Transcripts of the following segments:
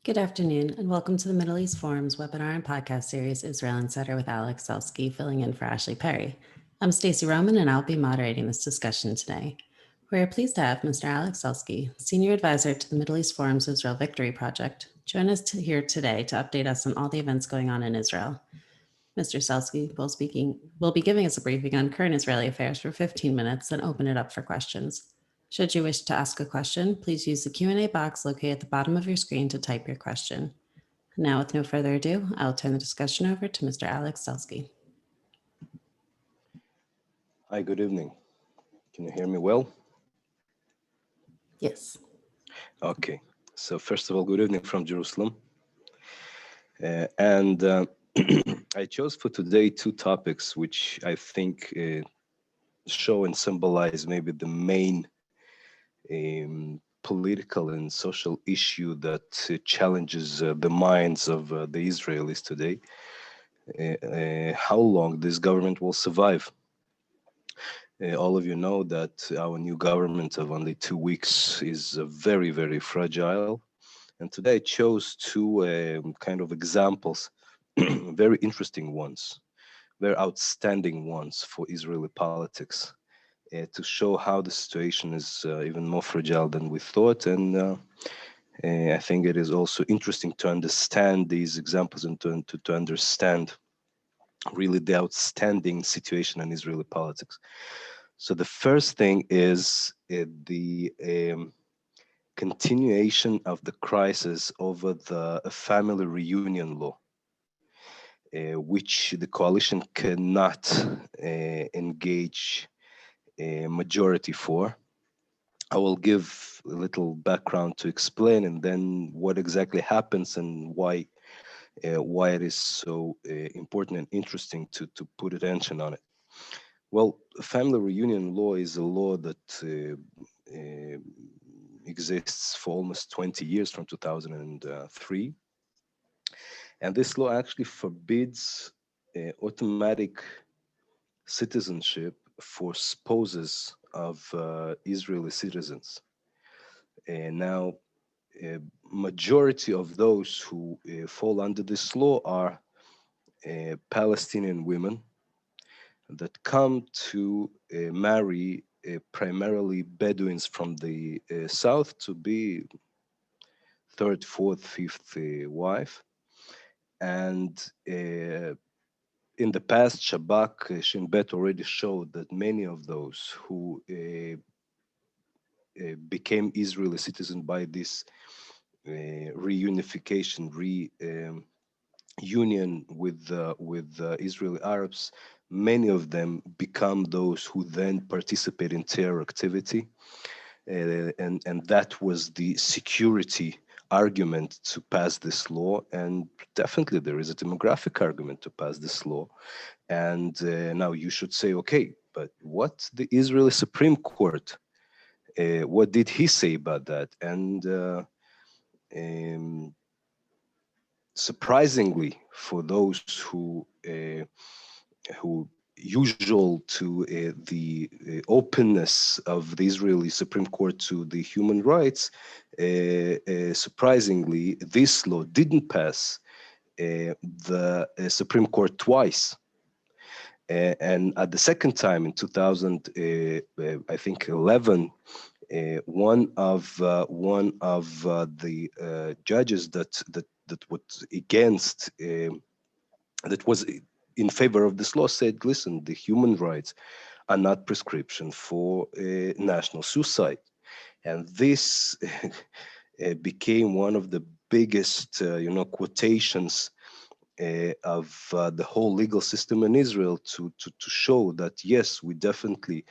Good afternoon, and welcome to the Middle East Forum's webinar and podcast series, Israel Insider with Alex Selsky, filling in for Ashley Perry. I'm Stacey Roman, and I'll be moderating this discussion today. We are pleased to have Mr. Alex Selsky, Senior Advisor to the Middle East Forum's Israel Victory Project, join us here today to update us on all the events going on in Israel. Mr. Selsky will be giving us a briefing on current Israeli affairs for 15 minutes, then open it up for questions. Should you wish to ask a question, please use the Q&A box located at the bottom of your screen to type your question. Now, with no further ado, I'll turn the discussion over to Mr. Alex Selsky. Hi, good evening. Can you hear me well? Yes. Okay. So first of all, good evening from Jerusalem. I chose for today two topics which I think show and symbolize maybe the main political and social issue that challenges the minds of the Israelis today. How long this government will survive. All of you know that our new government of only 2 weeks is very, very fragile. And today I chose two kind of examples, very interesting ones, very outstanding ones for Israeli politics to show how the situation is even more fragile than we thought. And I think it is also interesting to understand these examples and to understand really the outstanding situation in Israeli politics. So the first thing is the continuation of the crisis over the family reunion law, which the coalition cannot engage a majority for. I will give a little background to explain, and then what exactly happens and why it is so important and interesting to put attention on it. Well, family reunion law is a law that exists for almost 20 years from 2003. And this law actually forbids automatic citizenship for spouses of Israeli citizens. And now, majority of those who fall under this law are Palestinian women that come to marry primarily Bedouins from the south to be third, fourth, fifth wife. And in the past, Shabak, Shin Bet already showed that many of those who became Israeli citizens by this reunification, union with Israeli Arabs, many of them become those who then participate in terror activity. And that was the security argument to pass this law. And definitely there is a demographic argument to pass this law. And now you should say, okay, but what the Israeli Supreme Court, what did he say about that? And surprisingly, for those who usual to the openness of the Israeli Supreme Court to the human rights, surprisingly, this law didn't pass the Supreme Court twice. And at the second time in 2000, I think 11, one of the judges that was against, that was in favor of this law said, listen, the human rights are not prescription for national suicide. And this became one of the biggest, quotations of the whole legal system in Israel to show that, yes, we definitely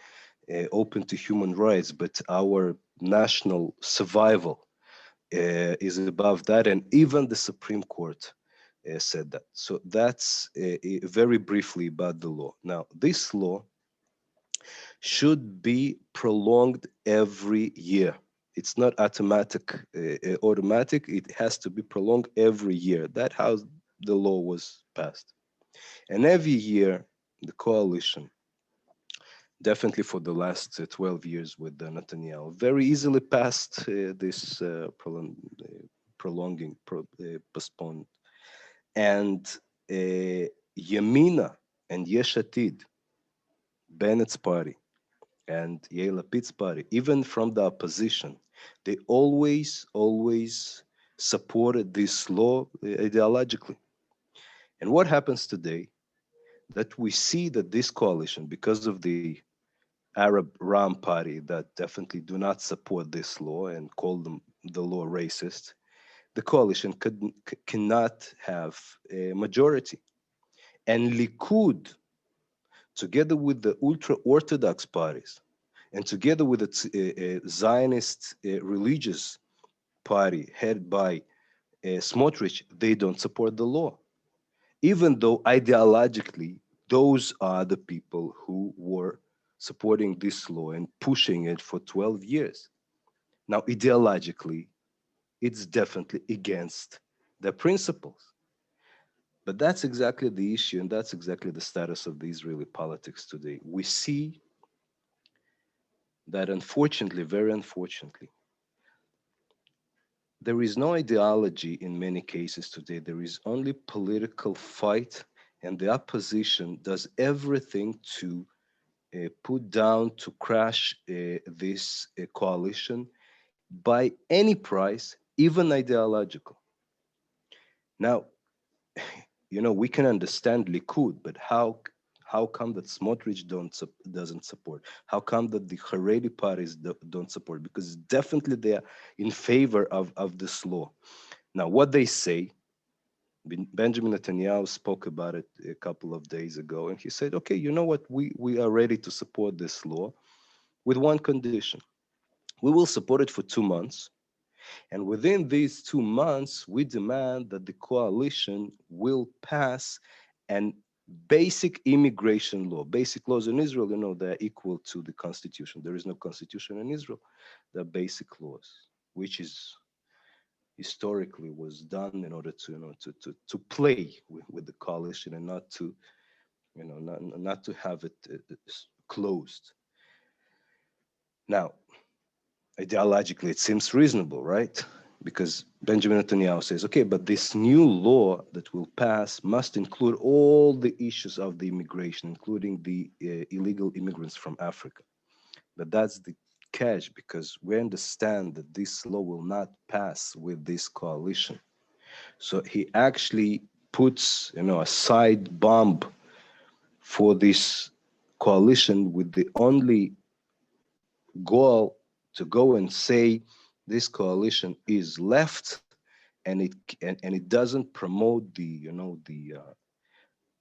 open to human rights, but our national survival is above that. And even the Supreme Court said that. So that's very briefly about the law. Now, this law should be prolonged every year. It's not automatic. It has to be prolonged every year. That's how the law was passed. And every year, the coalition, definitely for the last 12 years with Netanyahu, very easily passed this postponed. And Yamina and Yesh Atid, Bennett's party, and Yair Lapid's party, even from the opposition, they always supported this law ideologically. And what happens today? That we see that this coalition, because of the Arab Ram party that definitely do not support this law and call them the law racist, the coalition cannot have a majority. And Likud, together with the ultra Orthodox parties, and together with its Zionist religious party headed by Smotrich, they don't support the law, even though ideologically those are the people who were supporting this law and pushing it for 12 years. Now, ideologically, it's definitely against the principles. But that's exactly the issue, and that's exactly the status of the Israeli politics today. We see that unfortunately, very unfortunately, there is no ideology in many cases today. There is only political fight, and the opposition does everything to put down, to crash this coalition by any price, even ideological. Now, we can understand Likud, but how come that Smotrich doesn't support? How come that the Haredi parties don't support? Because definitely they are in favor of this law. Now, what they say, Benjamin Netanyahu spoke about it a couple of days ago, and he said, okay, you know what? We are ready to support this law with one condition. We will support it for 2 months. And within these 2 months, we demand that the coalition will pass an basic immigration law. Basic laws in Israel, they're equal to the constitution. There is no constitution in Israel. They're basic laws, which is historically was done in order to, to play with the coalition and not to, not to have it closed. Now, ideologically, it seems reasonable, right? Because Benjamin Netanyahu says, okay, but this new law that will pass must include all the issues of the immigration, including the illegal immigrants from Africa. But that's the catch, because we understand that this law will not pass with this coalition. So he actually puts, a side bomb for this coalition with the only goal to go and say this coalition is left, and it doesn't promote the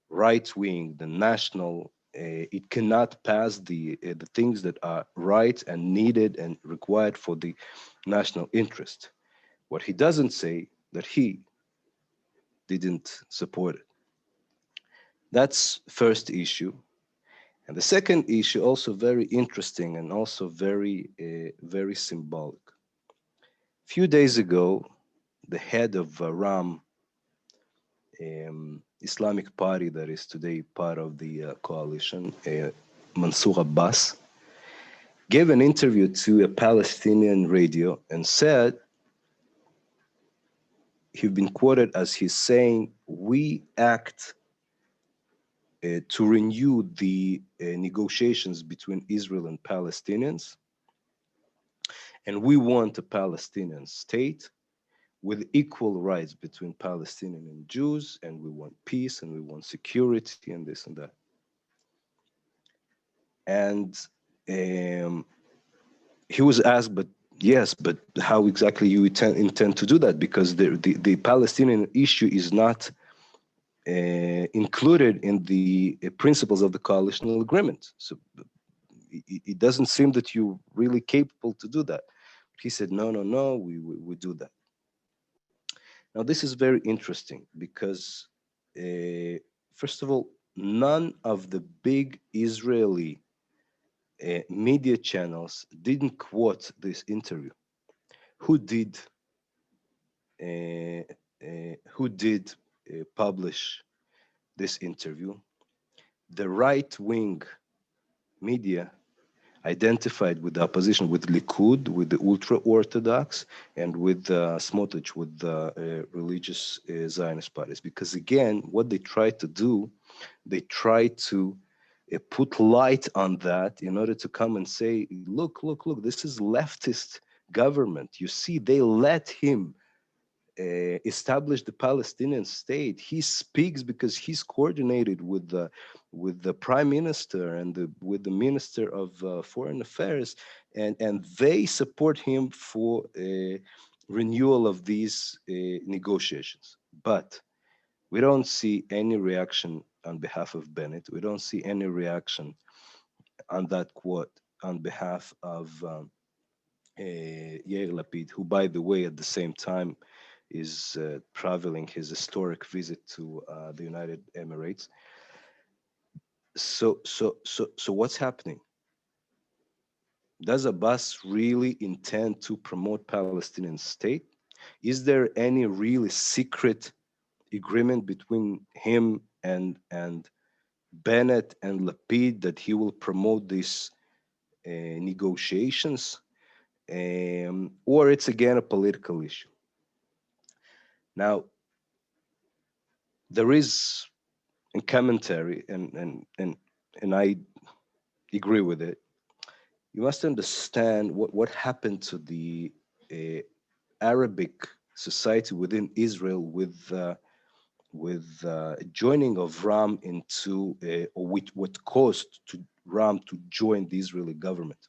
right wing, the national. It cannot pass the things that are right and needed and required for the national interest. What he doesn't say that he didn't support it. That's first issue. And the second issue, also very interesting and also very symbolic. A few days ago, the head of Ram, Islamic party that is today part of the coalition, Mansour Abbas, gave an interview to a Palestinian radio and said, he's been quoted as he's saying, we act to renew the negotiations between Israel and Palestinians, and we want a Palestinian state with equal rights between Palestinian and Jews, and we want peace and we want security and this and that. And he was asked, but yes, but how exactly you intend to do that? Because the Palestinian issue is not included in the principles of the coalitional agreement. So it doesn't seem that you're really capable to do that. He said, no, we do that. Now, this is very interesting because, first of all, none of the big Israeli media channels didn't quote this interview. Who did? Who did publish this interview? The right-wing media identified with the opposition, with Likud, with the ultra-Orthodox, and with Smotrich, with the religious Zionist parties. Because again, what they try to do, they try to put light on that in order to come and say, look, look, look, this is leftist government. You see, they let him establish the Palestinian state. He speaks because he's coordinated with the prime minister and with the minister of foreign affairs, and they support him for renewal of these negotiations. But we don't see any reaction on behalf of Bennett. We don't see any reaction on that quote on behalf of Yair Lapid, who, by the way, at the same time is traveling his historic visit to the United Emirates. So what's happening? Does Abbas really intend to promote Palestinian state? Is there any really secret agreement between him and Bennett and Lapid that he will promote these negotiations, or it's again a political issue? Now, there is a commentary, and I agree with it. You must understand what happened to the uh, Arabic society within Israel with joining of Ram into, or with what caused to Ram to join the Israeli government.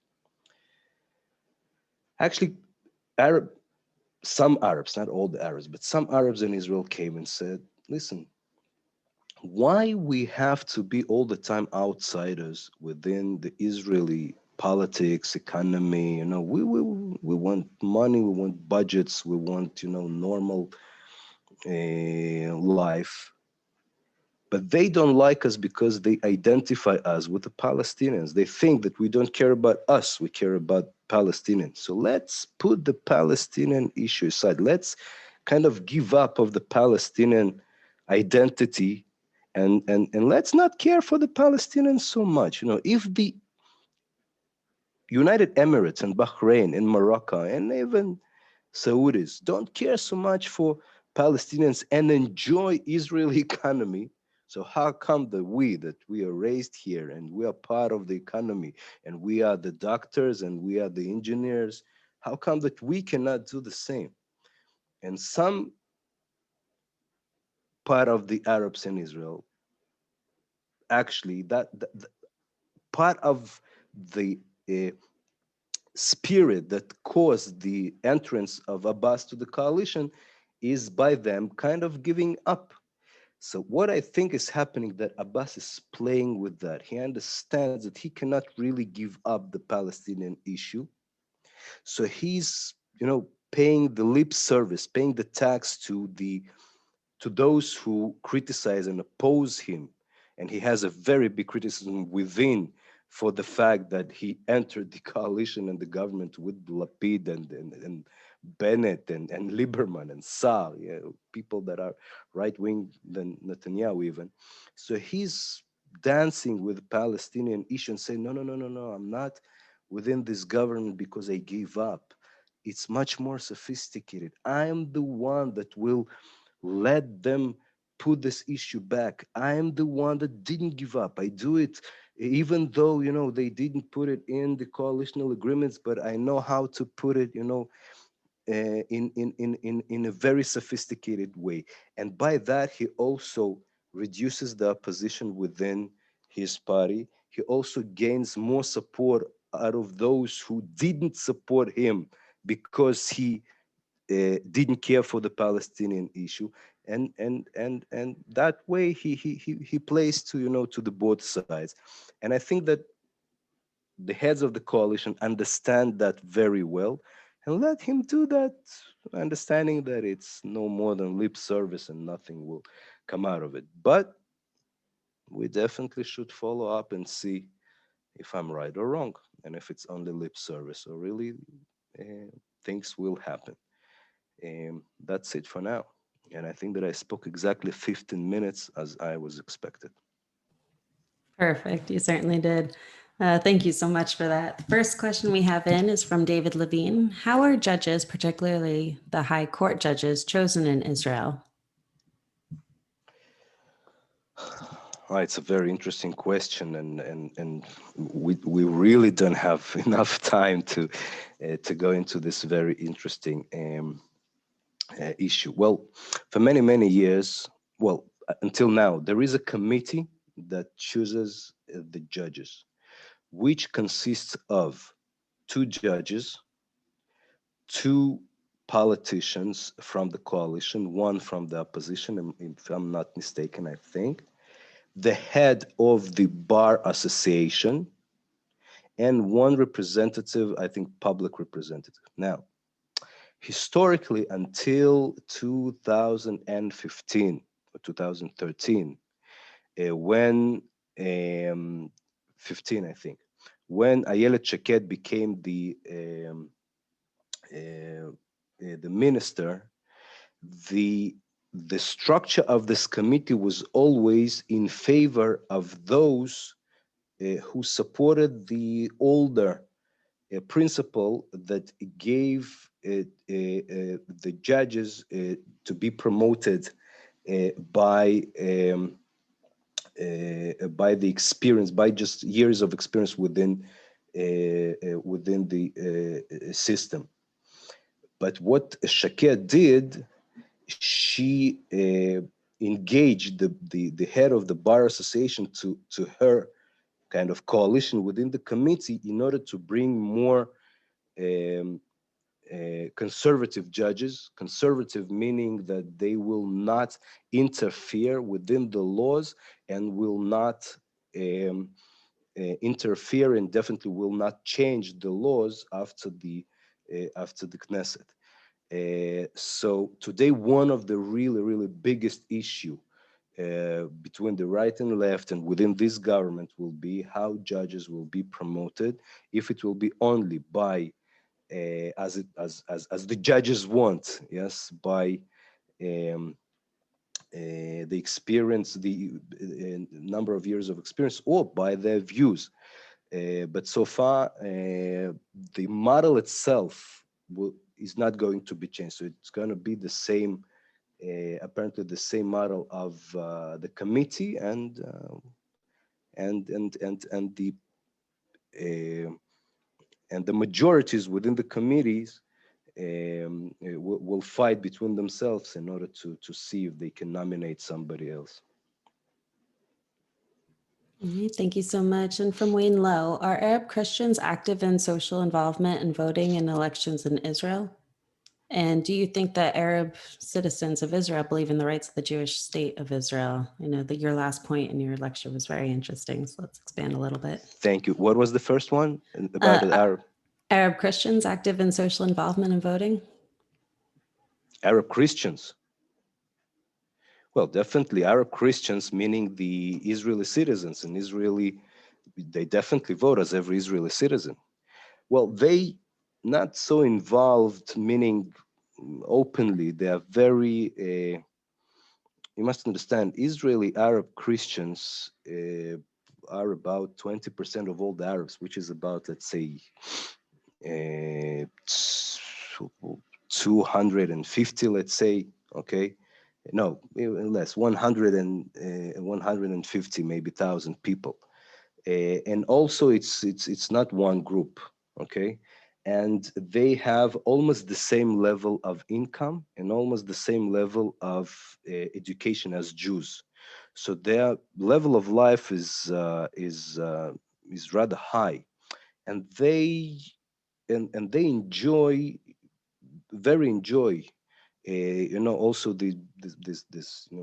Actually, Arab, some Arabs, not all the Arabs, but some Arabs in Israel came and said, listen, why we have to be all the time outsiders within the Israeli politics, economy? We want money, we want budgets, we want normal life. But they don't like us because they identify us with the Palestinians. They think that we don't care about us, we care about Palestinians. So let's put the Palestinian issue aside. Let's kind of give up of the Palestinian identity, and let's not care for the Palestinians so much. If the United Emirates and Bahrain and Morocco and even Saudis don't care so much for Palestinians and enjoy Israeli economy. So how come that we are raised here and we are part of the economy and we are the doctors and we are the engineers? How come that we cannot do the same? And some part of the Arabs in Israel, actually, that part of the uh, spirit that caused the entrance of Abbas to the coalition is by them kind of giving up. So what I think is happening, that Abbas is playing with that. He understands that he cannot really give up the Palestinian issue. So he's, paying the lip service, paying the tax to those who criticize and oppose him. And he has a very big criticism within for the fact that he entered the coalition and the government with Lapid and Bennett and Lieberman and Saar, people that are right wing than Netanyahu even. So he's dancing with the Palestinian issue and saying, no, no, no, no, no, I'm not within this government because I gave up. It's much more sophisticated. I am the one that will let them put this issue back. I am the one that didn't give up. I do it even though they didn't put it in the coalitional agreements, but I know how to put it in a very sophisticated way. And by that, he also reduces the opposition within his party. He also gains more support out of those who didn't support him because he didn't care for the Palestinian issue, and that way he plays to to the both sides, and I think that the heads of the coalition understand that very well, and let him do that, understanding that it's no more than lip service and nothing will come out of it. But we definitely should follow up and see if I'm right or wrong, and if it's only lip service or really things will happen. That's it for now. And I think that I spoke exactly 15 minutes as I was expected. Perfect. You certainly did. Thank you so much for that. The first question we have in is from David Levine. How are judges, particularly the high court judges, chosen in Israel? It's a very interesting question, and we really don't have enough time to go into this very interesting issue. Well, for many years, well, until now, there is a committee that chooses the judges, which consists of two judges, two politicians from the coalition, one from the opposition, if I'm not mistaken, I think, the head of the bar association, and one representative, I think public representative. Now, historically, until 2015 or 2013, when 15, I think, when Ayelet Shaked became the minister, the the structure of this committee was always in favor of those who supported the older principle that gave the judges to be promoted by by the experience, by just years of experience within the system. But what Shakir did, she engaged the head of the bar association to her kind of coalition within the committee in order to bring more um, conservative judges. Conservative meaning that they will not interfere within the laws and will not um, interfere, and definitely will not change the laws after the Knesset. So today, one of the really biggest issue between the right and left and within this government will be how judges will be promoted. If it will be only by as the judges want, yes, by um, the experience, the number of years of experience, or by their views. But so far, the model itself is not going to be changed. So it's going to be the same, apparently the same model of the committee and the uh, and the majorities within the committees will fight between themselves in order to see if they can nominate somebody else. All right, thank you so much. And from Wayne Lowe, are Arab Christians active in social involvement and voting in elections in Israel? And do you think that Arab citizens of Israel believe in the rights of the Jewish state of Israel? I know that your last point in your lecture was very interesting. So let's expand a little bit. Thank you. What was the first one about Uh, the Arab Christians active in social involvement and voting? Arab Christians? Well, definitely Arab Christians, meaning the Israeli citizens and Israeli, they definitely vote as every Israeli citizen. Well, they not so involved, meaning openly. They are very. You must understand, Israeli Arab Christians are about 20% of all the Arabs, which is about, let's say, uh, 250, let's say. Okay, no, even less, 100 and 150 maybe thousand people. And also it's not one group, okay, and they have almost the same level of income and almost the same level of education as Jews. So their level of life is rather high, and they enjoy, very enjoy, also this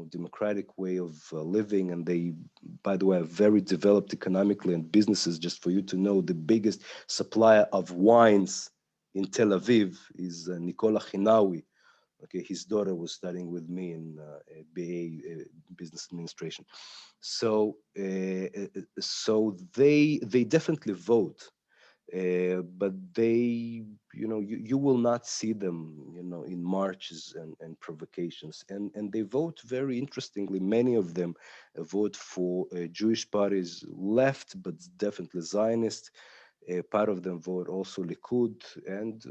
democratic way of living. And they, by the way, are very developed economically and businesses. Just for you to know, the biggest supplier of wines in Tel Aviv is Nicola Chinawi. Okay, his daughter was studying with me in BA business administration. So so they definitely vote. but they, you will not see them, in marches and provocations. And they vote very interestingly. Many of them vote for Jewish parties, left, but definitely Zionist. Part of them vote also Likud, and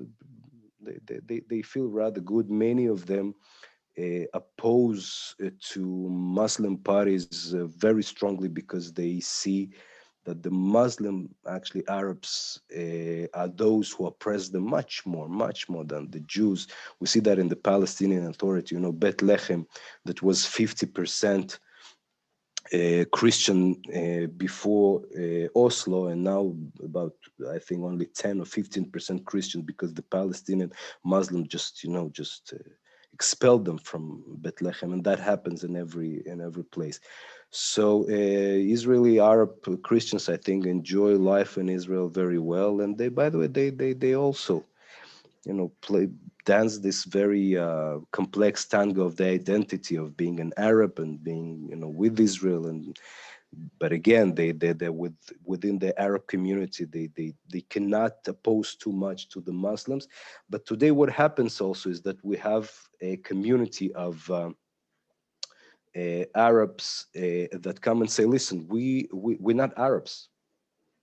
they feel rather good. Many of them oppose to Muslim parties very strongly because they see that the Muslim, actually Arabs, are those who oppress them much more than the Jews. We see that in the Palestinian Authority, Bethlehem, that was 50% Christian before Oslo, and now about, I think, only 10 or 15% Christian, because the Palestinian Muslim just expelled them from Bethlehem, and that happens in every place. So Israeli Arab Christians, I think, enjoy life in Israel very well, and they, by the way, they also play dance this very complex tango of the identity of being an Arab and being with Israel. And but again, they're within the Arab community, they cannot oppose too much to the Muslims. But today what happens also is that we have a community of Arabs that come and say, listen, we're not Arabs,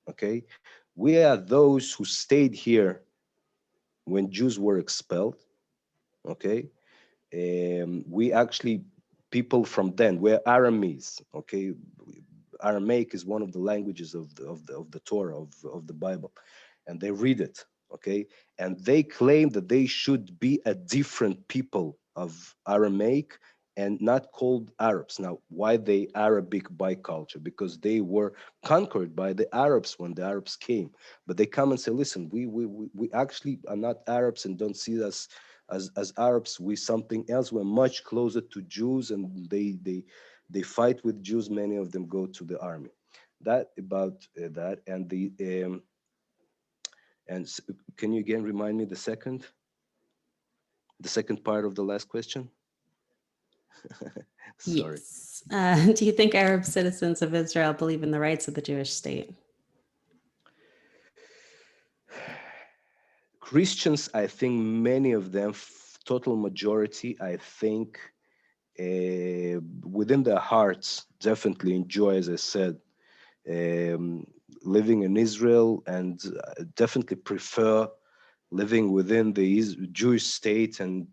okay? We are those who stayed here when Jews were expelled, okay? We actually, people from then, we're Aramees, okay? Aramaic is one of the languages of the Torah, of the Bible, and they read it, okay? And they claim that they should be a different people of Aramaic and not called Arabs. Now, why they Arabic biculture? Because they were conquered by the Arabs when the Arabs came. But they come and say, listen, we actually are not Arabs, and don't see us as Arabs. We something else. We're much closer to Jews, and they fight with Jews. Many of them go to the army. That about that. And can you again remind me the second part of the last question? Sorry. Yes. Do you think Arab citizens of Israel believe in the rights of the Jewish state? Christians, I think many of them, total majority, I think, within their hearts, definitely enjoy, as I said, um, living in Israel, and definitely prefer living within the Jewish state, and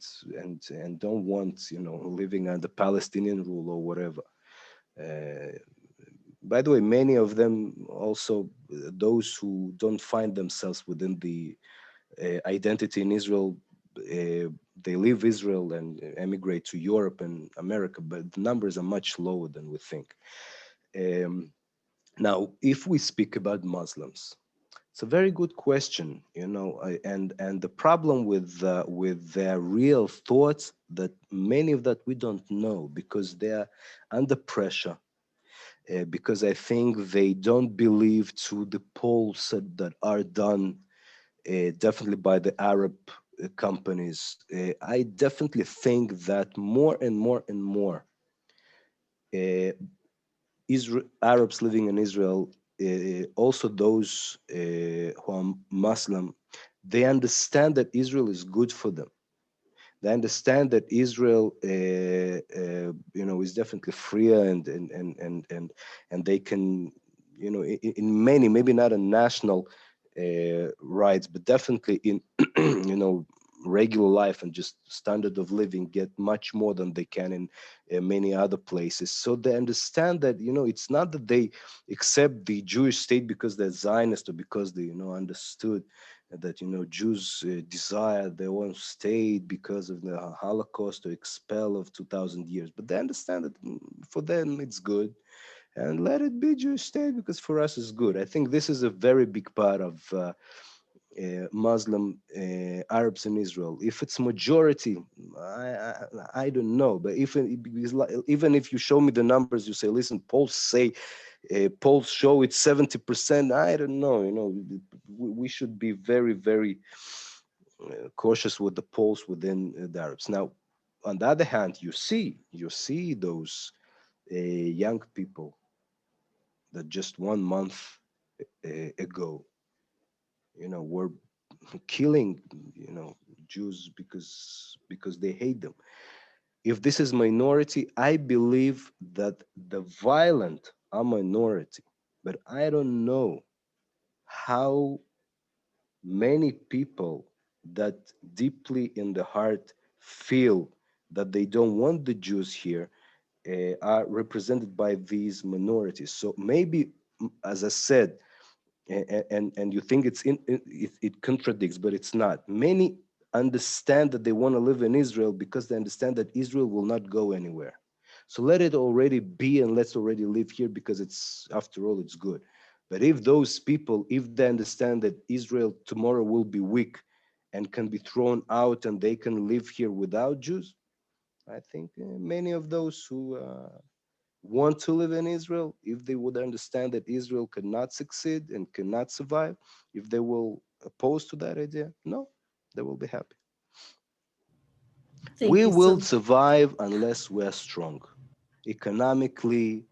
don't want living under Palestinian rule or whatever. Uh, by the way, many of them also, those who don't find themselves within the identity in Israel, they leave Israel and emigrate to Europe and America, but the numbers are much lower than we think. Um, Now, if we speak about Muslims, it's a very good question, and the problem with their real thoughts, that many of that we don't know because they're under pressure. Because I think they don't believe to the polls that are done, definitely by the Arab companies. I definitely think that more and more and more uh, Arabs living in Israel, also those who are Muslim, they understand that Israel is good for them. They understand that Israel, is definitely freer, and they can, in many, maybe not in national rights, but definitely in, regular life and just standard of living, get much more than they can in many other places. So they understand that, it's not that they accept the Jewish state because they're Zionist, or because they, understood that Jews desire their own state because of the Holocaust or expel of 2,000 years, but they understand that for them it's good, and let it be Jewish state because for us it's good. I think this is a very big part of Muslim Arabs in Israel. If it's majority, I don't know, but even if you show me the numbers, you say, listen, polls show it's 70%. I don't know. We should be very, very cautious with the polls within the Arabs. Now, on the other hand, you see those young people that just 1 month ago were killing, Jews because they hate them. If this is minority, I believe that the violent are minority, but I don't know how many people that deeply in the heart feel that they don't want the Jews here are represented by these minorities. So maybe, as I said, and you think it contradicts, but it's not. Many understand that they want to live in Israel because they understand that Israel will not go anywhere. So let it already be, and let's already live here because it's, after all, it's good. But if those people, if they understand that Israel tomorrow will be weak and can be thrown out and they can live here without Jews, I think many of those who want to live in Israel, if they would understand that Israel cannot succeed and cannot survive, if they will oppose to that idea, no, they will be happy. Thank We you will so survive unless we're strong, economically,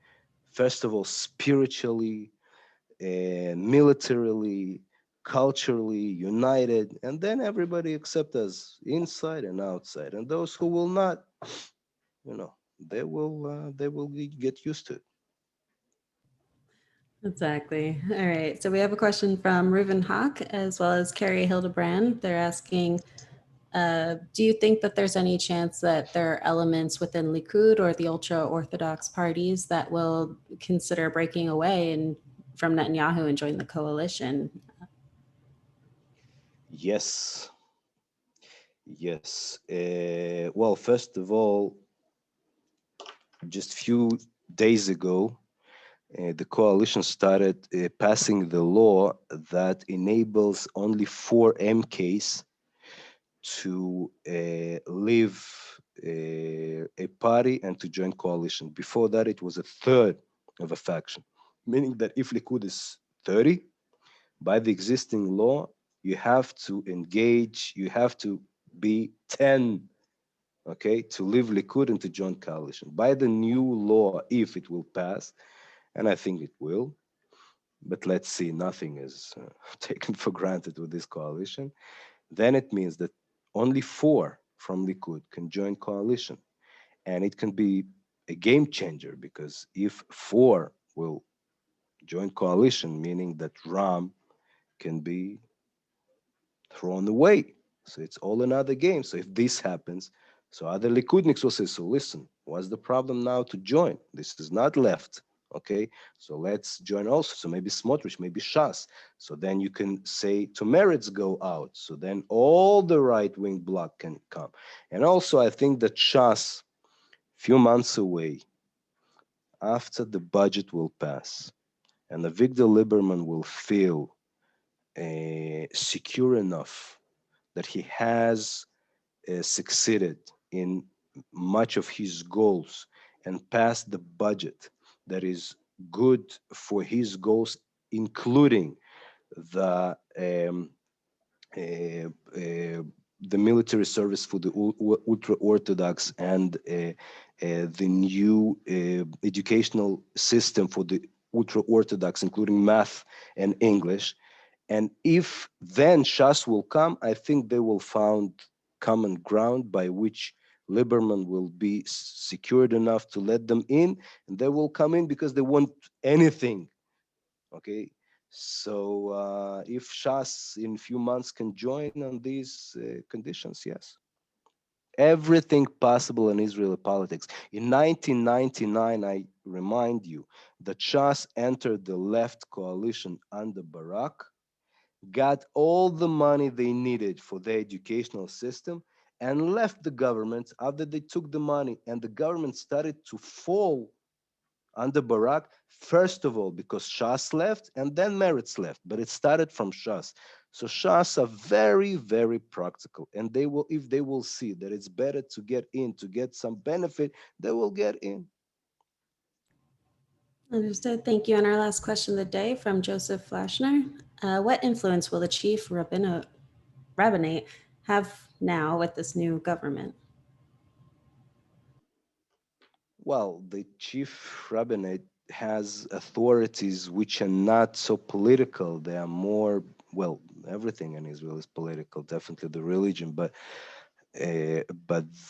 first of all, spiritually, militarily, culturally, united, and then everybody accept us inside and outside. And those who will not, they will get used to it. exactly. All right. So we have a question from Reuven Hawk as well as Carrie Hildebrand. They're asking, do you think that there's any chance that there are elements within Likud or the ultra Orthodox parties that will consider breaking away and from Netanyahu and join the coalition? Yes, yes. Well, first of all, just few days ago, the coalition started passing the law that enables only four MKs to leave a party and to join coalition. Before that, it was a third of a faction, meaning that if Likud is 30, by the existing law, you have to engage, you have to be 10, okay, to leave Likud and to join coalition. By the new law, if it will pass, and I think it will, but let's see, nothing is taken for granted with this coalition, then it means that only four from Likud can join coalition. And it can be a game changer because if four will join coalition, meaning that Ram can be thrown away. So it's all another game. So if this happens, so other Likudniks will say, so listen, what's the problem now to join? This is not left. Okay, so let's join also. So maybe Smotrich, maybe Shas. So then you can say to Meretz go out. So then all the right wing bloc can come. And also, I think that Shas, few months away, after the budget will pass, and Avigdor Lieberman will feel secure enough that he has succeeded in much of his goals and passed the budget that is good for his goals, including the uh, uh, the military service for the ultra orthodox and the new educational system for the ultra orthodox, including math and English. And if then Shas will come, I think they will found common ground by which Lieberman will be secured enough to let them in, and they will come in because they want anything. Okay, so if Shas in few months can join on these conditions, yes, everything possible in Israeli politics. In 1999, I remind you that Shas entered the left coalition under Barak, got all the money they needed for their educational system, and left the government after they took the money, and the government started to fall under Barak, first of all, because Shas left, and then Meretz left, but it started from Shas. So Shas are very, very practical, and they will, if they will see that it's better to get in to get some benefit, they will get in. Understood. Thank you. And our last question of the day from Joseph Flashner. What influence will the chief rabbinate have now with this new government? Well, the chief rabbinate has authorities which are not so political. They are more well, everything in Israel is political, definitely the religion, but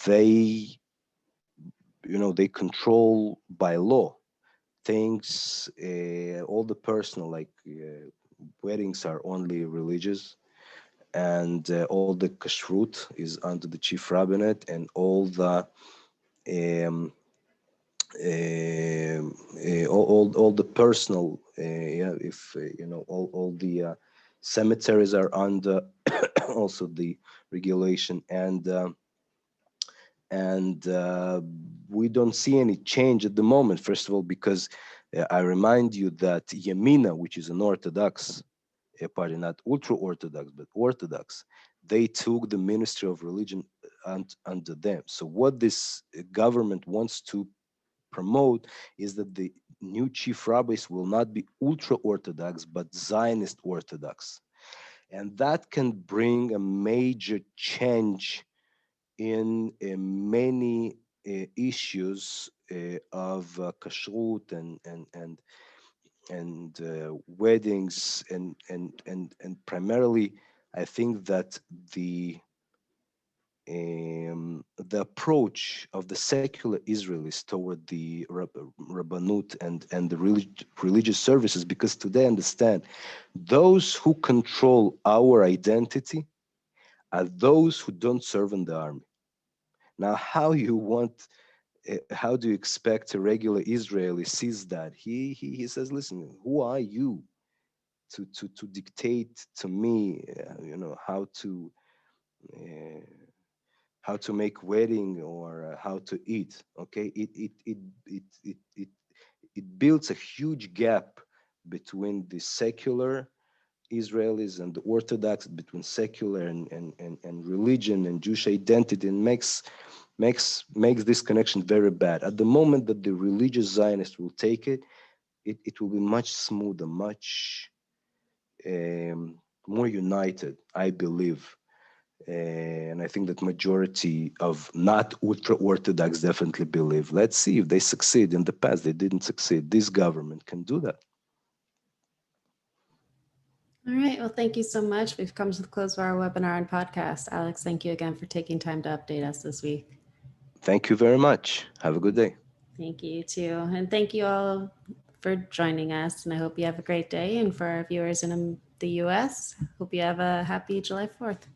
they, they control by law things, all the personal, like weddings are only religious, and all the kashrut is under the chief rabbinate, and um, all the personal, yeah, if all the cemeteries are under also the regulation, and we don't see any change at the moment. First of all, because I remind you that Yamina, which is an Orthodox party, not ultra Orthodox, but Orthodox, they took the Ministry of Religion under them. So what this government wants to promote is that the new chief rabbis will not be ultra Orthodox, but Zionist Orthodox. And that can bring a major change in many issues of kashrut and weddings, and primarily, I think that the approach of the secular Israelis toward the rabbanut and the religious services, because today understand those who control our identity are those who don't serve in the army. Now, how do you expect a regular Israeli sees that? He says, listen, who are you to dictate to me, uh, how to make wedding, or how to eat? Okay, it builds a huge gap between the secular Israelis and the Orthodox, between secular and religion and Jewish identity, and makes this connection very bad. At the moment that the religious Zionists will take it will be much smoother, much more united, I believe. And I think that majority of not ultra Orthodox definitely believe. Let's see if they succeed. In the past, they didn't succeed. This government can do that. All right. Well, thank you so much. We've come to the close of our webinar and podcast. Alex, thank you again for taking time to update us this week. Thank you very much. Have a good day. Thank you, too. And thank you all for joining us. And I hope you have a great day. And for our viewers in the US, hope you have a happy July 4th.